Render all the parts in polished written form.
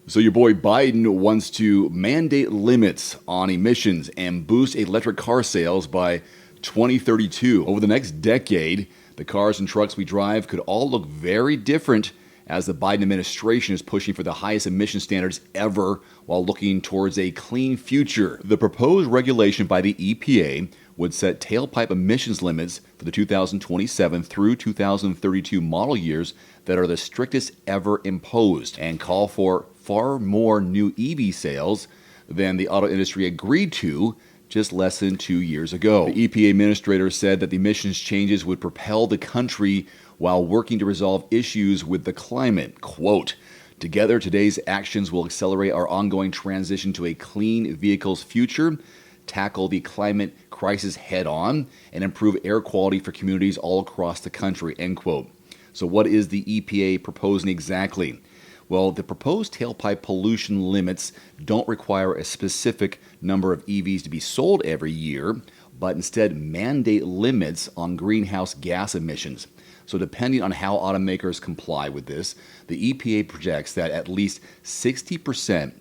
So your boy Biden wants to mandate limits on emissions and boost electric car sales by 2032. Over the next decade, the cars and trucks we drive could all look very different as the Biden administration is pushing for the highest emission standards ever while looking towards a clean future. The proposed regulation by the EPA would set tailpipe emissions limits for the 2027 through 2032 model years that are the strictest ever imposed and call for far more new EV sales than the auto industry agreed to just less than 2 years ago. The EPA administrator said that the emissions changes would propel the country while working to resolve issues with the climate. Quote, "Together, today's actions will accelerate our ongoing transition to a clean vehicles future, tackle the climate crisis head on, and improve air quality for communities all across the country," end quote. So what is the EPA proposing exactly? Well, the proposed tailpipe pollution limits don't require a specific number of EVs to be sold every year, but instead mandate limits on greenhouse gas emissions. So depending on how automakers comply with this, the EPA projects that at least 60%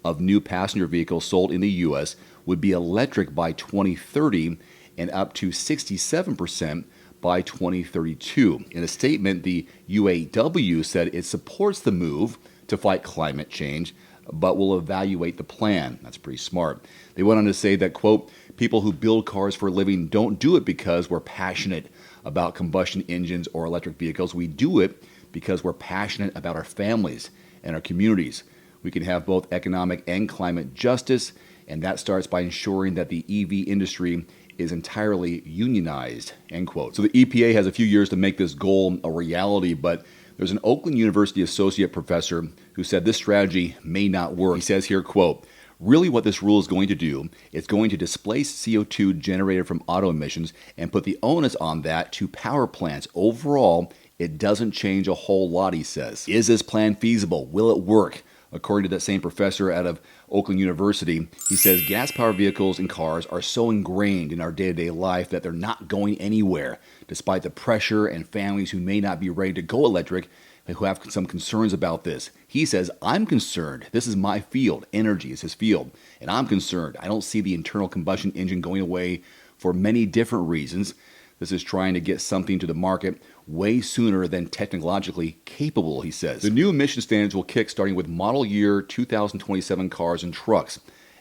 of new passenger vehicles sold in the U.S. would be electric by 2030 and up to 67% by 2032. In a statement, the UAW said it supports the move to fight climate change, but will evaluate the plan. That's pretty smart. They went on to say that, quote, "People who build cars for a living don't do it because we're passionate about combustion engines or electric vehicles. We do it because we're passionate about our families and our communities. We can have both economic and climate justice, and that starts by ensuring that the EV industry is entirely unionized," end quote. So the EPA has a few years to make this goal a reality, but there's an Oakland University associate professor who said this strategy may not work. He says here, quote, "Really what this rule is going to do, it's going to displace CO2 generated from auto emissions and put the onus on that to power plants. Overall, it doesn't change a whole lot," he says. Is this plan feasible? Will it work? According to that same professor out of Oakland University, he says gas-powered vehicles and cars are so ingrained in our day-to-day life that they're not going anywhere, despite the pressure and families who may not be ready to go electric and who have some concerns about this. He says, "I'm concerned. This is my field. Energy is his field. And I'm concerned. I don't see the internal combustion engine going away for many different reasons. This is trying to get something to the market way sooner than technologically capable," he says. The new emission standards will kick starting with model year 2027 cars and trucks.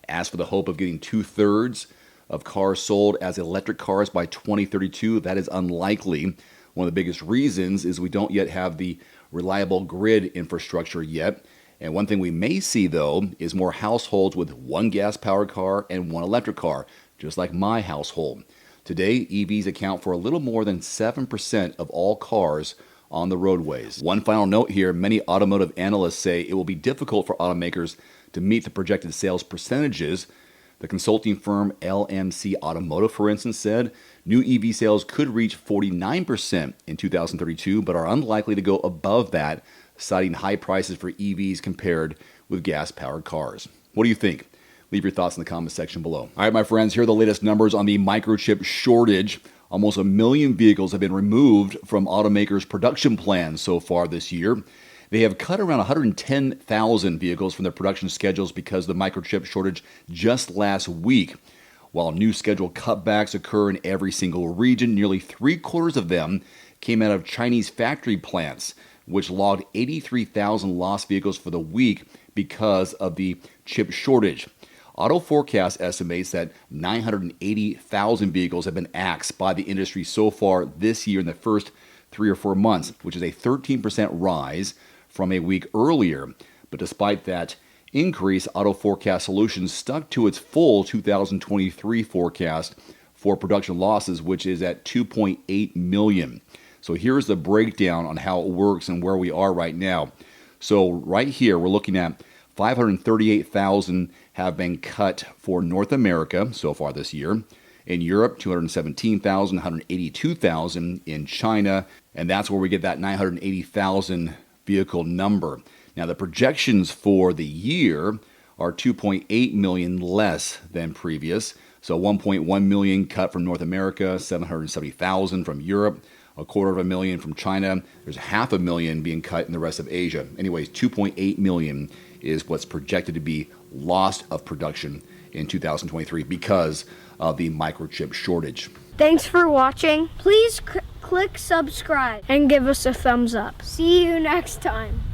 As for the hope of getting 2/3 of cars sold as electric cars by 2032, that is unlikely. One of the biggest reasons is we don't yet have the reliable grid infrastructure yet. And one thing we may see, though, is more households with one gas-powered car and one electric car, just like my household. Today, EVs account for a little more than 7% of all cars on the roadways. One final note here, many automotive analysts say it will be difficult for automakers to meet the projected sales percentages. The consulting firm LMC Automotive, for instance, said new EV sales could reach 49% in 2032, but are unlikely to go above that, citing high prices for EVs compared with gas-powered cars. What do you think? Leave your thoughts in the comment section below. All right, my friends, here are the latest numbers on the microchip shortage. Almost 1 million vehicles have been removed from automakers' production plans so far this year. They have cut around 110,000 vehicles from their production schedules because of the microchip shortage just last week. While new scheduled cutbacks occur in every single region, nearly 3/4 of them came out of Chinese factory plants, which logged 83,000 lost vehicles for the week because of the chip shortage. Auto Forecast estimates that 980,000 vehicles have been axed by the industry so far this year in the first 3 or 4 months, which is a 13% rise from a week earlier. But despite that increase, Auto Forecast Solutions stuck to its full 2023 forecast for production losses, which is at 2.8 million. So here's the breakdown on how it works and where we are right now. So right here, we're looking at 538,000 have been cut for North America so far this year. In Europe, 217,000, 182,000 in China, and that's where we get that 980,000 vehicle number. Now, the projections for the year are 2.8 million less than previous. So 1.1 million cut from North America, 770,000 from Europe, 250,000 from China. There's 500,000 being cut in the rest of Asia. Anyways, 2.8 million is what's projected to be lost of production in 2023 because of the microchip shortage. Thanks for watching. Please click subscribe and give us a thumbs up. See you next time.